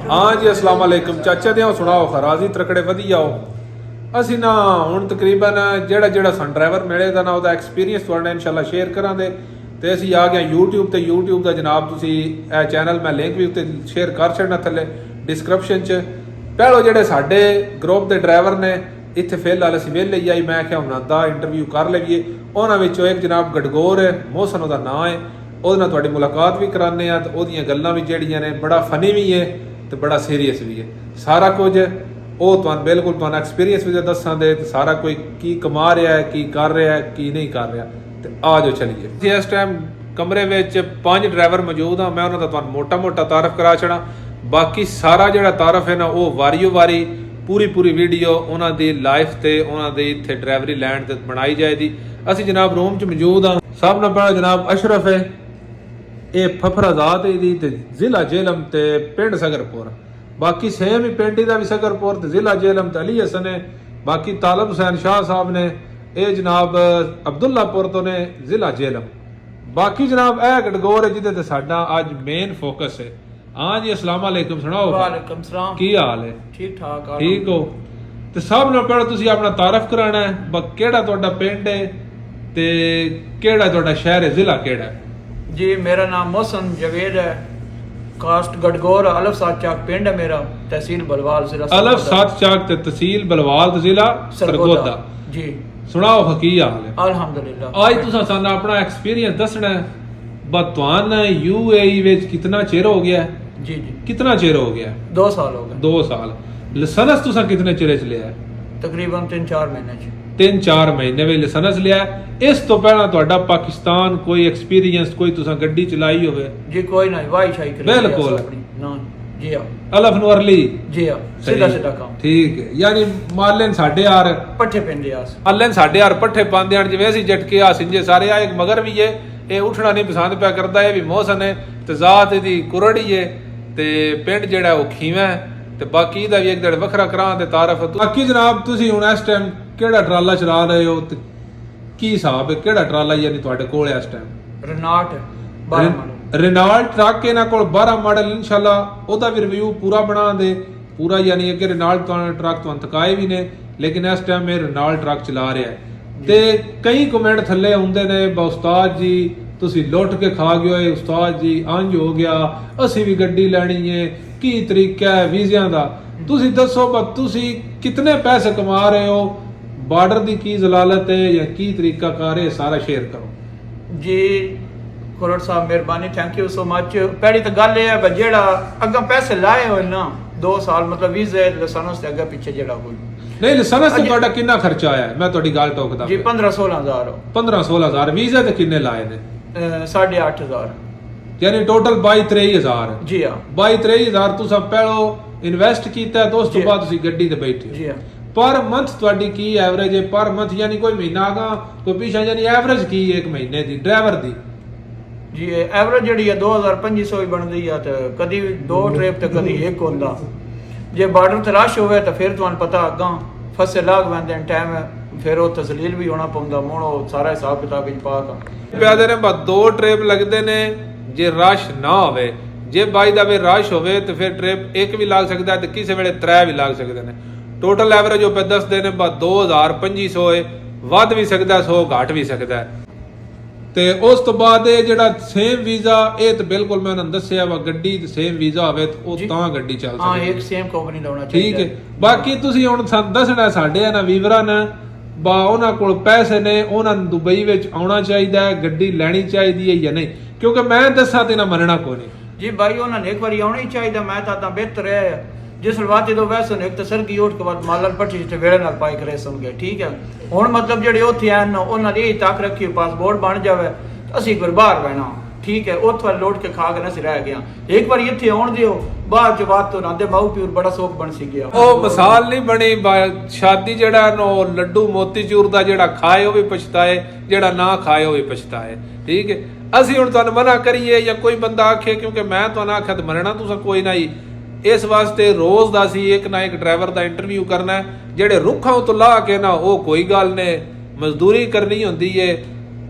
हाँ जी अस्सलाम वालेकुम चाचा दे सुनाओ खराजी तकड़े वधिया हो ਅਸੀਂ ਨਾ ਹੁਣ ਤਕਰੀਬਨ ਜਿਹੜਾ ਸਾਨੂੰ ਡਰਾਈਵਰ ਮਿਲੇ ਦਾ ਨਾ ਉਹਦਾ ਐਕਸਪੀਰੀਅੰਸ ਤੁਹਾਡੇ ਨਾਲ ਇਨਸ਼ਾਅੱਲਾ ਸ਼ੇਅਰ ਕਰਾਂਗੇ ਤੇ ਅਸੀਂ ਆ ਗਏ YouTube ਦਾ ਜਨਾਬ ਤੁਸੀਂ ਇਹ ਚੈਨਲ ਮੈਂ ਲਿੰਕ ਵੀ ਉੱਤੇ ਸ਼ੇਅਰ ਕਰ ਛੱਡਣਾ ਥੱਲੇ ਡਿਸਕ੍ਰਿਪਸ਼ਨ 'ਚ ਪਹਿਲੋ ਜਿਹੜੇ ਸਾਡੇ ਗਰੁੱਪ ਦੇ ਡਰਾਈਵਰ ਨੇ ਇੱਥੇ ਫਿਲਹਾਲ ਅਸੀਂ ਵਿਹਲੇ ਹੀ ਆਈ ਮੈਂ ਕਿਹਾ ਉਹਨਾਂ ਦਾ ਇੰਟਰਵਿਊ ਕਰ ਲਈਏ ਉਹਨਾਂ ਵਿੱਚੋਂ ਇੱਕ ਜਨਾਬ ਗੜਗੋਰ ਹੈ ਮੋਹਸਨ ਉਹਦਾ ਨਾਂ ਹੈ ਉਹਦੇ ਨਾਲ ਤੁਹਾਡੀ ਮੁਲਾਕਾਤ ਵੀ ਕਰਾਉਂਦੇ ਆ ਤੇ ਉਹਦੀਆਂ ਗੱਲਾਂ ਵੀ ਜਿਹੜੀਆਂ ਨੇ ਬੜਾ ਫਨੀ ਵੀ ਹੈ ਤੇ ਬੜਾ ਸੀਰੀਅਸ ਵੀ ਹੈ ਸਾਰਾ ਕੁਝ ਉਹ ਤੁਹਾਨੂੰ ਬਿਲਕੁਲ ਤੁਹਾਨੂੰ ਐਕਸਪੀਰੀਅੰਸ ਵੀ ਦੱਸਾਂਗੇ ਤੇ ਸਾਰਾ ਕੋਈ ਕੀ ਕਮਾ ਰਿਹਾ ਹੈ ਕੀ ਕਰ ਰਿਹਾ ਹੈ ਕੀ ਨਹੀਂ ਕਰ ਰਿਹਾ ਤੇ ਆ ਜਾਓ ਚਲੀਏ ਜੀ ਇਸ ਟਾਈਮ ਕਮਰੇ ਵਿੱਚ 5 ਡਰਾਈਵਰ ਮੌਜੂਦ ਆ ਮੈਂ ਉਹਨਾਂ ਦਾ ਤੁਹਾਨੂੰ ਮੋਟਾ ਤਾਰਫ ਕਰਾ ਛੜਾ ਬਾਕੀ ਸਾਰਾ ਜਿਹੜਾ ਤਾਰਫ ਹੈ ਨਾ ਉਹ ਵਾਰੀਓ ਵਾਰੀ ਪੂਰੀ ਵੀਡੀਓ ਉਹਨਾਂ ਦੀ ਲਾਈਫ ਤੇ ਉਹਨਾਂ ਦੀ ਇੱਥੇ ਡਰਾਈਵਰੀ ਲੈਂਡ ਤੇ ਬਣਾਈ ਜਾਏਗੀ ਅਸੀਂ ਜਨਾਬ ਰੂਮ 'ਚ ਮੌਜੂਦ ਆ ਸਭ ਨਾਲ ਪਹਿਲਾਂ ਜਨਾਬ ਅਸ਼ਰਫ ਹੈ ਇਹ ਫਫਰਾਜ਼ਾਤ ਦੀ ਤੇ ਜ਼ਿਲ੍ਹਾ ਜੇਹਲਮ ਤੇ ਪਿੰਡ ਸਗਰਪੁਰ बाकी सेम ही पिंड का भी सगरपुर जिला जेहलम ते अली हसन है बाकी तालब हुसैन शाह साहब ने ये जनाब अब्दुल्लापुर तो ने जिला जेहलम बाकी जनाब ए गड़गोर है जिदे ते साडा अज मेन फोकस है हाँ जी अस्सलाम वालेकुम सुनाओ वालेकुम सलाम की हाल है ठीक ठाक ठीक हो ते सब नाल पहले तुसी अपना तारफ कराना है केड़ा तुहाडा पिंड है ते केड़ा तुहाडा शहर है जिला केड़ा है जी मेरा नाम मोहसन जवेद है कास्ट गड़गोर अलफ सात चाक पिंड है मेरा तहसील बलवाल जिला अलफ सात चाक ते तहसील बलवाल जिला सरगोदा जी सुनाओ की हाल है अल्हम्दुलिल्लाह आज तुसा सानू अपना एक्सपीरियंस दसना है बतवान यूएई विच कितना चिर हो गया है जी कितना चिर हो गया 2 साल हो गए 2 साल लाइसेंस तुसा कितने चिर च लिया है तकरीबन 3-4 महीने च 3-4 महीने में लाइसेंस लिया इस तो पहला ਤੁਹਾਡਾ ਪਾਕਿਸਤਾਨ ਕੋਈ ਐਕਸਪੀਰੀਅੰਸ ਕੋਈ ਤੁਸੀਂ ਗੱਡੀ ਚਲਾਈ ਹੋਵੇ जी कोई नहीं वाई शाई करी बिल्कुल ना जी हां ਅਲਫ ਨੂੰ ਅਰਲੀ जी हां सीधा काम ਠੀਕ ਹੈ ਯਾਨੀ ਮਾਲਨ ਸਾਡੇ ਯਾਰ ਪੱਠੇ ਪੈਂਦੇ ਆਸ ਅੱਲਨ ਸਾਡੇ ਯਾਰ ਪੱਠੇ ਪਾਉਂਦੇ ਹਨ ਜਿਵੇਂ ਅਸੀਂ ਝਟਕੇ ਆ ਸਿੰਜੇ ਸਾਰੇ ਆ ਇੱਕ ਮਗਰ ਵੀ ਇਹ ਉੱਠਣਾ ਨਹੀਂ ਪਸੰਦ ਪਿਆ ਕਰਦਾ ਇਹ ਵੀ ਮੋਹਸਨ ਹੈ ਤੇ ਜ਼ਾਤ ਇਹਦੀ ਕੁਰੜੀ ਹੈ ਤੇ ਪਿੰਡ ਜਿਹੜਾ ਉਹ ਖੀਵਾ ਹੈ ਤੇ ਬਾਕੀ ਦਾ ਵੀ ਇੱਕ ਜਿਹੜਾ ਵੱਖਰਾ ਕਰਾਂ ਤੇ ਤਾਰਫ ਬਾਕੀ ਜਨਾਬ ਤੁਸੀਂ ਹੁਣ ਇਸ ਟਾਈਮ ਕਿਹੜਾ ਟਰਾਲਾ ਚਲਾ ਰਹੇ ਹੋ ਤੇ ਕੀ ਹਿਸਾਬ ਹੈ ਕਿਹੜਾ ਟਰਾਲਾ ਯਾਨੀ ਤੁਹਾਡੇ ਕੋਲ ਇਸ ਟਾਈਮ ਰਨਾਟ 12 ਮਾਡਲ ਰੇਨਾਲਡ ਟਰੱਕ ਇਹਨਾਂ ਕੋਲ 12 ਮਾਡਲ ਇਨਸ਼ਾਅੱਲਾ ਉਹਦਾ ਵੀ ਰਿਵਿਊ ਪੂਰਾ ਬਣਾਉਂਦੇ ਪੂਰਾ ਯਾਨੀ ਕਿ ਰੇਨਾਲਡ ਟਰੱਕ ਤੋਂ ਅੰਤਕਾਏ ਵੀ ਨੇ ਲੇਕਿਨ ਇਸ ਟਾਈਮ ਇਹ ਰੇਨਾਲਡ ਟਰੱਕ ਚਲਾ ਰਿਹਾ ਹੈ ਤੇ ਕਈ ਕਮੈਂਟ ਥੱਲੇ ਆਉਂਦੇ ਨੇ ਉਸਤਾਦ ਜੀ ਤੁਸੀਂ ਲੁੱਟ ਕੇ ਖਾ ਗਏ ਹੋਏ ਉਸਤਾਦ ਜੀ ਇੰਜ ਹੋ ਗਿਆ ਅਸੀਂ ਵੀ ਗੱਡੀ ਲੈਣੀ ਹੈ ਕੀ ਤਰੀਕਾ ਹੈ ਵੀਜ਼ਿਆਂ ਦਾ ਤੁਸੀਂ ਦੱਸੋ ਬਸ ਤੁਸੀਂ ਕਿੰਨੇ ਪੈਸੇ ਕਮਾ ਰਹੇ ਹੋ ਬਾਰਡਰ ਦੀ ਕੀ ਜ਼ਲਾਲਤ ਹੈ ਜਾਂ ਕੀ ਤਰੀਕਾ ਕਾਰ ਹੈ ਸਾਰਾ ਸ਼ੇਅਰ ਕਰੋ ਜੀ ਖੁਰੜ ਸਾਹਿਬ ਮਿਹਰਬਾਨੀ ਥੈਂਕ ਯੂ ਸੋ ਮਚ ਪਹਿਲੀ ਤਾਂ ਗੱਲ ਇਹ ਹੈ ਜਿਹੜਾ ਅੱਗਾ ਪੈਸੇ ਲਾਏ ਹੋਏ ਨਾ 2 ਸਾਲ ਮਤਲਬ ਵੀਜ਼ੇ ਲਾਇਸੈਂਸ ਤੇ ਅੱਗਾ ਪਿੱਛੇ ਜਿਹੜਾ ਕੋਈ ਨਹੀਂ ਲਾਇਸੈਂਸ ਤੇ ਤੁਹਾਡਾ ਕਿੰਨਾ ਖਰਚਾ ਆਇਆ ਮੈਂ ਤੁਹਾਡੀ ਗੱਲ ਟੋਕਦਾ ਜੀ 15-16 ਹਜ਼ਾਰ ਵੀਜ਼ੇ ਤੇ ਕਿੰਨੇ ਲਾਏ ਨੇ 8,500 ਯਾਨੀ ਟੋਟਲ 22-23 ਹਜ਼ਾਰ ਜੀ ਹਾਂ 22-23 ਹਜ਼ਾਰ ਤੁਸੀਂ ਪਹਿਲੋਂ ਇਨਵੈਸਟ ਕੀਤਾ ਤੇ ਉਸ ਤੋਂ ਬਾਅਦ ਤੁਸੀਂ ਗੱਡੀ ਤੇ ਬੈਠੇ ਜੀ ਹਾਂ ਪਰ ਮੰਥ ਤੁਹਾਡੀ ਕੀ ਐਵਰੇਜ ਹੈ ਪਰ ਮੰਥ ਯਾਨੀ ਕੋਈ ਮਹੀਨਾ ਆਗਾ ਕੋਈ ਪਿਛਾ ਯਾਨੀ ਐਵਰੇਜ ਕੀ ਹੈ ਇੱਕ ਮਹੀਨੇ ਦੀ ਡਰਾਈਵਰ ਦੀ ਜੀ ਐਵਰੇਜ ਜਿਹੜੀ ਹੈ 2500 ਹੀ ਬਣਦੀ ਆ ਤੇ ਕਦੀ 2 ਟ੍ਰਿਪ ਤੇ ਕਦੀ ਇੱਕ ਹੁੰਦਾ ਜੇ ਬਾਰਡਰ ਤੇ ਰਸ਼ ਹੋਵੇ ਤਾਂ ਫਿਰ ਤੁਹਾਨੂੰ ਪਤਾ ਅੱਗਾ ਫਸੇ ਲਾਗ ਬੰਦੇ ਟਾਈਮ ਫਿਰ ਉਹ ਤਸਲੀਲ ਵੀ ਹੋਣਾ ਪਉਂਦਾ ਮੋੜੋ ਸਾਰਾ ਹਿਸਾਬ ਕਿਤਾਬ ਵਿੱਚ ਪਾ ਕੇ ਪਿਆਦੇ ਨੇ ਬਸ 2 ਟ੍ਰਿਪ ਲੱਗਦੇ ਨੇ ਜੇ ਰਸ਼ ਨਾ ਹੋਵੇ ਜੇ ਬਾਈ ਦਾ ਵੇ ਰਸ਼ ਹੋਵੇ ਤੇ ਫਿਰ ਟ੍ਰਿਪ ਇੱਕ ਵੀ ਲੱਗ ਸਕਦਾ ਤੇ ਕਿਸੇ ਵੇਲੇ 3 ਵੀ ਲੱਗ ਸਕਦੇ ਨੇ ਟੋਟਲ ਐਵਰੇਜ ਉਹ ਪੇ ਦੱਸਦੇ ਨੇ ਬਸ 2500 ਹੈ ਵੱਧ ਵੀ ਸਕਦਾ 100 ਘਟ ਵੀ ਸਕਦਾ ਤੇ ਉਸ ਤੋਂ ਬਾਅਦ ਇਹ ਜਿਹੜਾ ਸੇਮ ਵੀਜ਼ਾ ਇਹ ਤੇ ਬਿਲਕੁਲ ਮੈਂ ਉਹਨਾਂ ਦੱਸਿਆ ਵਾ ਗੱਡੀ ਤੇ ਸੇਮ ਵੀਜ਼ਾ ਹੋਵੇ ਉਹ ਤਾਂ ਗੱਡੀ ਚੱਲ ਸਕਦੀ ਹਾਂ ਇੱਕ ਸੇਮ ਕੰਪਨੀ ਦਾ ਹੋਣਾ ਚਾਹੀਦਾ ਠੀਕ ਹੈ ਬਾਕੀ ਤੁਸੀਂ ਹੁਣ ਸਾਨੂੰ ਦੱਸਣਾ ਸਾਡੇ ਨਾ ਵੀਵਰਾਂ ਨੇ ਬਾ ਉਹਨਾਂ ਕੋਲ ਪੈਸੇ ਨੇ ਉਹਨਾਂ ਨੂੰ ਦੁਬਈ ਵਿੱਚ ਆਉਣਾ ਚਾਹੀਦਾ ਹੈ ਗੱਡੀ ਲੈਣੀ ਚਾਹੀਦੀ ਹੈ ਜਾਂ ਨਹੀਂ ਕਿਉਂਕਿ ਮੈਂ ਦੱਸਾਂ ਤੇ ਨਾ ਮੰਨਣਾ ਕੋਈ ਨਹੀਂ ਜੀ ਭਾਈ ਉਹਨਾਂ ਨੇ ਇੱਕ ਵਾਰੀ ਆਉਣਾ ਹੀ ਚਾਹੀਦਾ ਮੈਂ ਤਾਂ ਬਿਹਤਰ ਹੈ ਜਿਸ ਲਵਾਤ ਜਦੋਂ ਵੈਸੇ ਇੱਕ ਤਾਂ ਸਰਗੀ ਉੱਠ ਕੇ ਬਾਅਦ ਮਾਲਨ ਪੱਟੀ ਤੇ ਵੇੜੇ ਨਾਲ ਪਾਈ ਕਰੇ ਸਮਝੇ ਠੀਕ ਹੈ ਹੁਣ ਮਤਲਬ ਜਿਹੜੇ ਉੱਥੇ ਆਣ ਉਹਨਾਂ ਦੀ ਤੱਕ ਰੱਖੀ ਪਾਸਪੋਰਟ ਬਣ ਜਾਵੇ ਅਸੀਂ ਇੱਕ ਵਾਰ ਬਾਹਰ ਬਹਿਣਾ ਠੀਕ ਹੈ ਉੱਥੇ ਲੋਟ ਕੇ ਖਾ ਕੇ ਨਾ ਅਸੀਂ ਰਹਿ ਗਿਆ ਇੱਕ ਵਾਰੀ ਇੱਥੇ ਆਉਣ ਦਿਓ ਬਾਅਦ ਚ ਬਾਤ ਤੋਂ ਨਾਂਦੇ ਮਾਊ ਪਿਉਰ ਬੜਾ ਸੋਖ ਬਣ ਸੀ ਗਿਆ ਉਹ ਮਿਸਾਲ ਨਹੀਂ ਬਣੀ ਸ਼ਾਦੀ ਜਿਹੜਾ ਨੋ ਲੱਡੂ ਮੋਤੀਚੂਰ ਦਾ ਜਿਹੜਾ ਖਾਏ ਉਹ ਵੀ ਪਛਤਾਏ ਜਿਹੜਾ ਨਾ ਖਾਏ ਉਹ ਵੀ ਪਛਤਾਏ ਠੀਕ ਹੈ ਅਸੀਂ ਹੁਣ ਤੁਹਾਨੂੰ ਮਨਾ ਕਰੀਏ ਜਾਂ ਕੋਈ ਬੰਦਾ ਆਖੇ ਕਿਉਂਕਿ ਮੈਂ ਤੁਹਾਨੂੰ ਆਖਿਆ ਤਾਂ ਮੰਨਣਾ ਤੁਸੀਂ ਕੋਈ ਨਾ ਹੀ ਇਸ ਵਾਸਤੇ ਰੋਜ਼ ਦਾ ਸੀ ਇੱਕ ਨਾ ਇੱਕ ਡਰਾਈਵਰ ਦਾ ਇੰਟਰਵਿਊ ਕਰਨਾ ਜਿਹੜੇ ਰੁੱਖਾਂ ਤੋਂ ਲਾ ਕੇ ਨਾ ਉਹ ਕੋਈ ਗੱਲ ਨੇ ਮਜ਼ਦੂਰੀ ਕਰਨੀ ਹੁੰਦੀ ਏ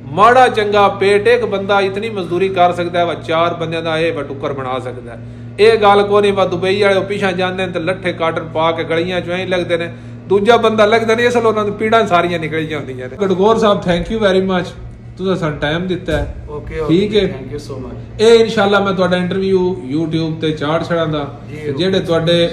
ਮਾੜਾ ਚੰਗਾ ਪੇਟ ਇੱਕ ਬੰਦਾ ਇਤਨੀ ਮਜ਼ਦੂਰੀ ਕਰ ਸਕਦਾ ਹੈ 4 ਬੰਦਿਆਂ ਦਾ ਇਹ ਬਟੂਕਰ ਬਣਾ ਸਕਦਾ ਹੈ ਇਹ ਗੱਲ ਕੋਈ ਨਹੀਂ ਵਾ ਦੁਬਈ ਵਾਲੇ ਉਹ ਪਿਛਾਂ ਜਾਂਦੇ ਨੇ ਤੇ ਲੱਠੇ ਕਾਟਨ ਪਾ ਕੇ ਗਲੀਆਂ ਚੋਂ ਐਂ ਲੱਗਦੇ ਨੇ, ਦੂਜਾ ਬੰਦਾ ਲੱਗਦਾ ਨਹੀਂ, ਅਸਲ ਉਹਨਾਂ ਨੂੰ ਪੀੜਾਂ ਸਾਰੀਆਂ ਨਿਕਲ ਜਾਂਦੀਆਂ ਨੇ। ਗੜਗੌਰ ਸਾਹਿਬ ਥੈਂਕ ਯੂ ਵੈਰੀ ਮਚ, ਤੁਸੀਂ ਸਾਨੂੰ ਟਾਈਮ ਦਿੱਤਾ ਹੈ। ਓਕੇ ਠੀਕ ਹੈ, ਥੈਂਕ ਯੂ ਸੋ ਮਚ। ਇਹ ਇਨਸ਼ਾਅੱਲਾ ਮੈਂ ਤੁਹਾਡਾ ਇੰਟਰਵਿਊ YouTube ਤੇ ਚਾੜ ਛੜਾਂਦਾ, ਤੇ ਜਿਹੜੇ ਤੁਹਾਡੇ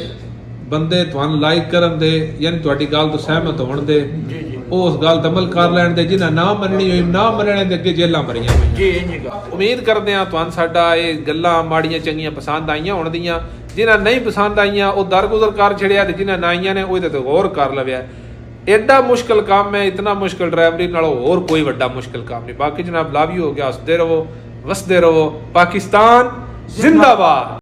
ਬੰਦੇ ਤੁਹਾਨੂੰ ਲਾਈਕ ਕਰਨ ਦੇ ਯਾਨੀ ਤੁਹਾਡੀ ਗੱਲ ਤੋਂ ਸਹਿਮਤ ਹੋਣ ਦੇ, ਜੀ ਜੀ ਉਸ ਗੱਲ ਤੇ ਅਮਲ ਕਰ ਲੈਣ ਦੇ, ਜਿਨ੍ਹਾਂ ਨਾ ਮੰਨਣੀ ਹੋਈ ਨਾ ਮੰਨਣੇ ਦੇ ਅੱਗੇ ਜੇਲਾਂ ਭਰੀਆਂ ਹੋਈਆਂ। ਜੀ ਇੰਜ ਗਾ। ਉਮੀਦ ਕਰਦੇ ਹਾਂ ਤੁਹਾਨੂੰ ਸਾਡਾ ਇਹ ਗੱਲਾਂ ਮਾੜੀਆਂ ਚੰਗੀਆਂ ਪਸੰਦ ਆਈਆਂ ਹੋਣ ਦੀਆਂ। ਜਿਨ੍ਹਾਂ ਨਹੀਂ ਪਸੰਦ ਆਈਆਂ ਉਹ ਦਰਗੁਜ਼ਰ ਕਰ ਛੜਿਆ, ਤੇ ਜਿਨ੍ਹਾਂ ਨਾ ਆਈਆਂ ਨੇ ਉਹਦੇ ਤੇ ਗੌਰ ਕਰ ਲਵਿਆ। ਐਡਾ ਮੁਸ਼ਕਲ ਕੰਮ ਹੈ, ਇਤਨਾ ਮੁਸ਼ਕਲ ਡਰਾਈਵਰੀ ਨਾਲੋਂ ਹੋਰ ਕੋਈ ਵੱਡਾ ਮੁਸ਼ਕਲ ਕੰਮ ਨਹੀਂ। ਬਾਕੀ ਜਨਾਬ ਲਵ ਯੂ ਹੋ ਗਿਆ, ਹੱਸਦੇ ਰਹੋ, ਵਸਦੇ ਰਹੋ। ਪਾਕਿਸਤਾਨ ਜ਼ਿੰਦਾਬਾਦ।